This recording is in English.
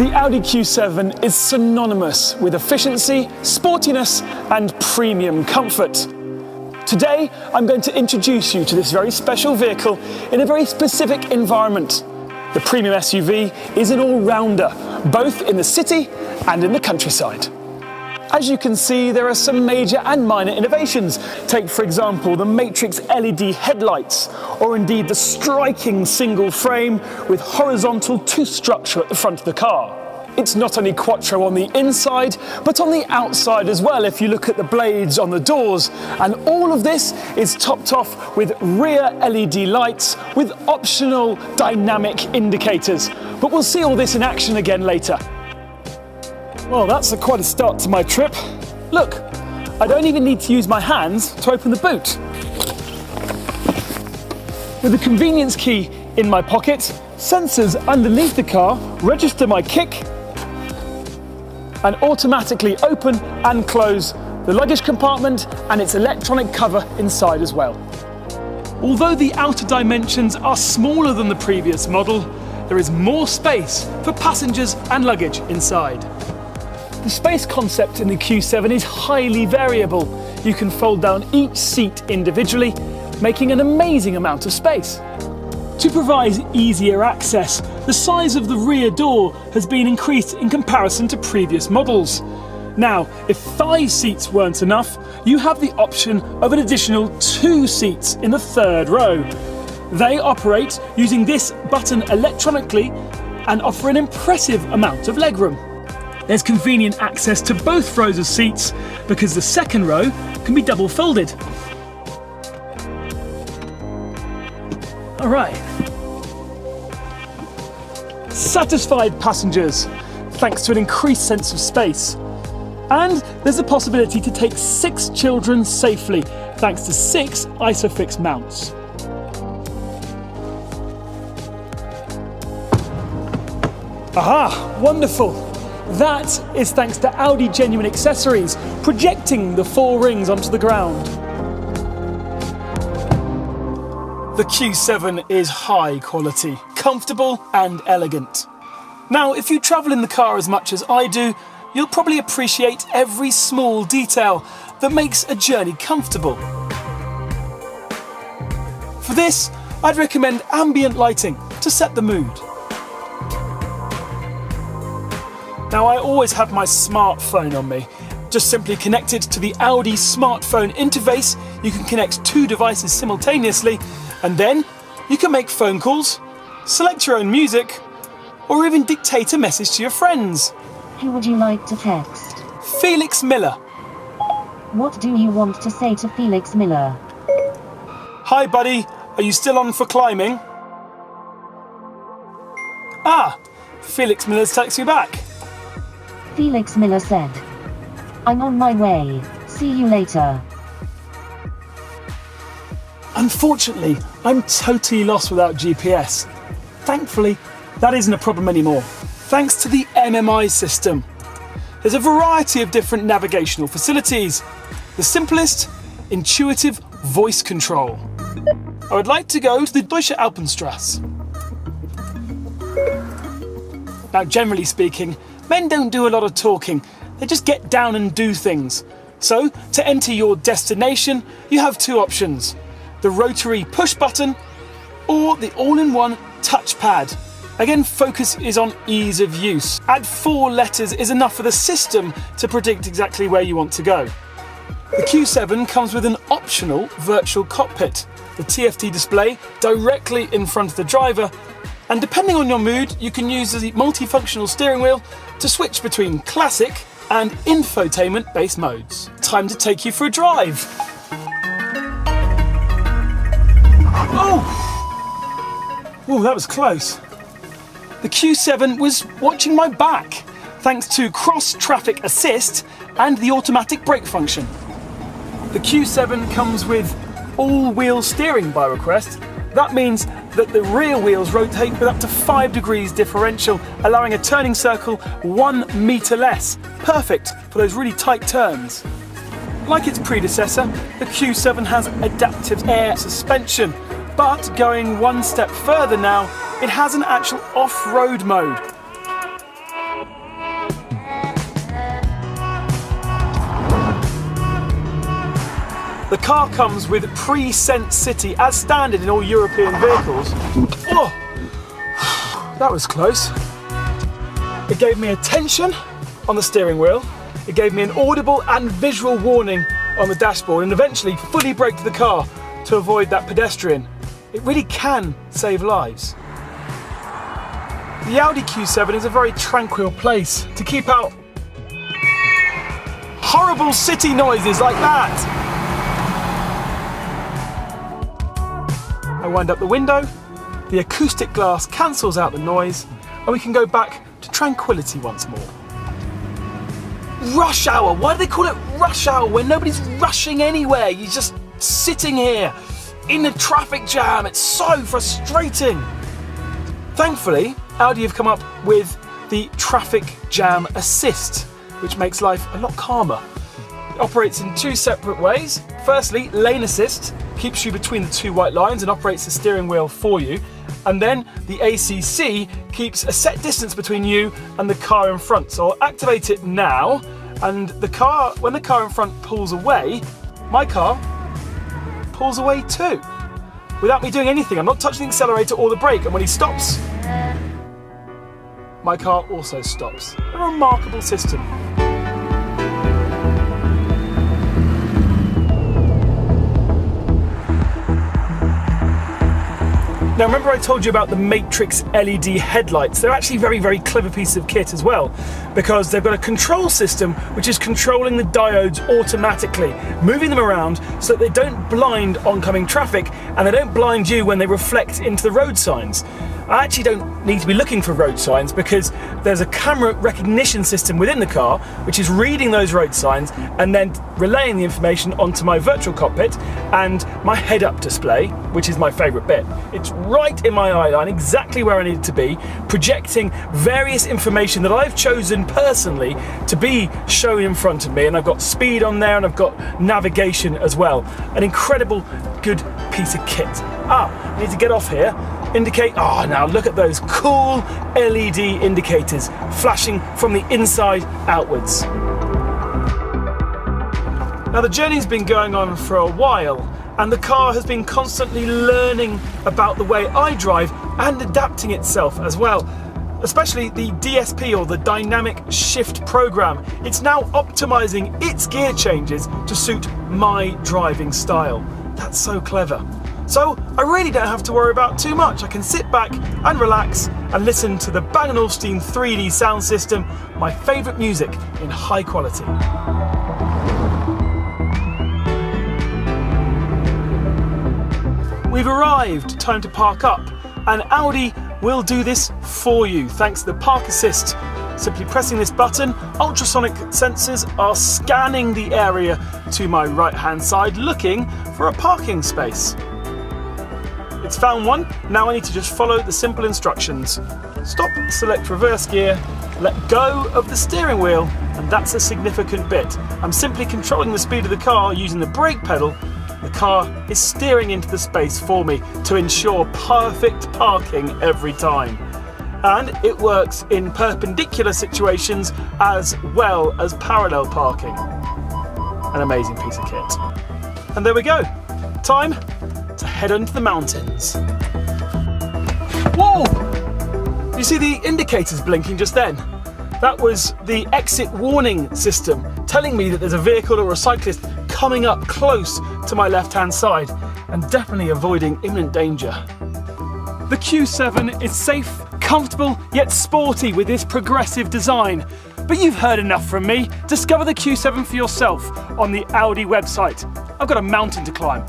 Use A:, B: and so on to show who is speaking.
A: The Audi Q7 is synonymous with efficiency, sportiness, and premium comfort. Today, I'm going to introduce you to this very special vehicle in a very specific environment. The premium SUV is an all-rounder, both in the city and in the countryside. As you can see, there are some major and minor innovations. Take, for example, the Matrix LED headlights, or indeed the striking single frame with horizontal tooth structure at the front of the car. It's not only Quattro on the inside, but on the outside as well, if you look at the blades on the doors. And all of this is topped off with rear LED lights with optional dynamic indicators. But we'll see all this in action again later. Well, that's quite a start to my trip. Look, I don't even need to use my hands to open the boot. With the convenience key in my pocket, sensors underneath the car register my kick and automatically open and close the luggage compartment and its electronic cover inside as well. Although the outer dimensions are smaller than the previous model, there is more space for passengers and luggage inside. The space concept in the Q7 is highly variable. You can fold down each seat individually, making an amazing amount of space. To provide easier access, the size of the rear door has been increased in comparison to previous models. Now, if 5 seats weren't enough, you have the option of an additional 2 seats in the third row. They operate using this button electronically and offer an impressive amount of legroom. There's convenient access to both rows of seats because the second row can be double folded. All right. Satisfied passengers, thanks to an increased sense of space. And there's a possibility to take 6 children safely, thanks to 6 ISOFIX mounts. Aha, wonderful. That is thanks to Audi genuine accessories, projecting the 4 rings onto the ground. The Q7 is high quality, comfortable and elegant. Now, if you travel in the car as much as I do, you'll probably appreciate every small detail that makes a journey comfortable. For this, I'd recommend ambient lighting to set the mood. Now, I always have my smartphone on me. Just simply connect it to the Audi smartphone interface. You can connect 2 devices simultaneously, and then you can make phone calls, select your own music, or even dictate a message to your friends.
B: Who would you like to text?
A: Felix Miller.
B: What do you want to say to Felix Miller?
A: Hi buddy, are you still on for climbing? Ah, Felix Miller's texted you back.
B: Felix Miller said, "I'm on my way. See you later."
A: Unfortunately, I'm totally lost without GPS. Thankfully, that isn't a problem anymore, thanks to the MMI system. There's a variety of different navigational facilities. The simplest, intuitive voice control. I would like to go to the Deutsche Alpenstrasse. Now, generally speaking, men don't do a lot of talking, they just get down and do things. So, to enter your destination, you have 2 options. The rotary push button or the all-in-one touchpad. Again, focus is on ease of use. Add 4 letters is enough for the system to predict exactly where you want to go. The Q7 comes with an optional virtual cockpit, the TFT display directly in front of the driver, and depending on your mood, you can use the multifunctional steering wheel to switch between classic and infotainment-based modes. Time to take you for a drive. Oh, that was close. The Q7 was watching my back, thanks to cross-traffic assist and the automatic brake function. The Q7 comes with all-wheel steering by request. That means that the rear wheels rotate with up to 5 degrees differential, allowing a turning circle 1 metre less. Perfect for those really tight turns. Like its predecessor, the Q7 has adaptive air suspension, but going 1 step further now, it has an actual off-road mode. The car comes with pre-sense city as standard in all European vehicles. Oh, that was close. It gave me attention on the steering wheel. It gave me an audible and visual warning on the dashboard, and eventually fully braked the car to avoid that pedestrian. It really can save lives. The Audi Q7 is a very tranquil place to keep out horrible city noises like that. I wind up the window, the acoustic glass cancels out the noise, and we can go back to tranquility once more. Rush hour, why do they call it rush hour when nobody's rushing anywhere? You're just sitting here in a traffic jam, it's so frustrating. Thankfully, Audi have come up with the traffic jam assist, which makes life a lot calmer. It operates in two separate ways. Firstly, lane assist keeps you between the two white lines and operates the steering wheel for you. And then the ACC keeps a set distance between you and the car in front. So I'll activate it now, and when the car in front pulls away, my car pulls away too. Without me doing anything, I'm not touching the accelerator or the brake, and when he stops, my car also stops. A remarkable system. Now remember I told you about the Matrix LED headlights? They're actually a very, very clever piece of kit as well, because they've got a control system which is controlling the diodes automatically, moving them around so that they don't blind oncoming traffic and they don't blind you when they reflect into the road signs. I actually don't need to be looking for road signs because there's a camera recognition system within the car which is reading those road signs and then relaying the information onto my virtual cockpit and my head-up display, which is my favourite bit. It's right in my eye line, exactly where I need it to be, projecting various information that I've chosen personally to be shown in front of me, and I've got speed on there and I've got navigation as well. An incredible good piece of kit. I need to get off here. Indicate, now look at those cool LED indicators flashing from the inside outwards. Now the journey's been going on for a while, and the car has been constantly learning about the way I drive and adapting itself as well. Especially the DSP, or the Dynamic Shift Program. It's now optimizing its gear changes to suit my driving style. That's so clever. So I really don't have to worry about too much. I can sit back and relax and listen to the Bang & Olufsen 3D sound system, my favourite music in high quality. We've arrived, time to park up, and Audi will do this for you thanks to the Park Assist. Simply pressing this button, ultrasonic sensors are scanning the area to my right hand side looking for a parking space. It's found one, now I need to just follow the simple instructions. Stop, select reverse gear, let go of the steering wheel, and that's a significant bit. I'm simply controlling the speed of the car using the brake pedal. The car is steering into the space for me to ensure perfect parking every time. And it works in perpendicular situations as well as parallel parking. An amazing piece of kit. And there we go. Time to head into the mountains. Whoa! You see the indicators blinking just then? That was the exit warning system telling me that there's a vehicle or a cyclist coming up close to my left-hand side and definitely avoiding imminent danger. The Q7 is safe, comfortable, yet sporty with this progressive design. But you've heard enough from me. Discover the Q7 for yourself on the Audi website. I've got a mountain to climb.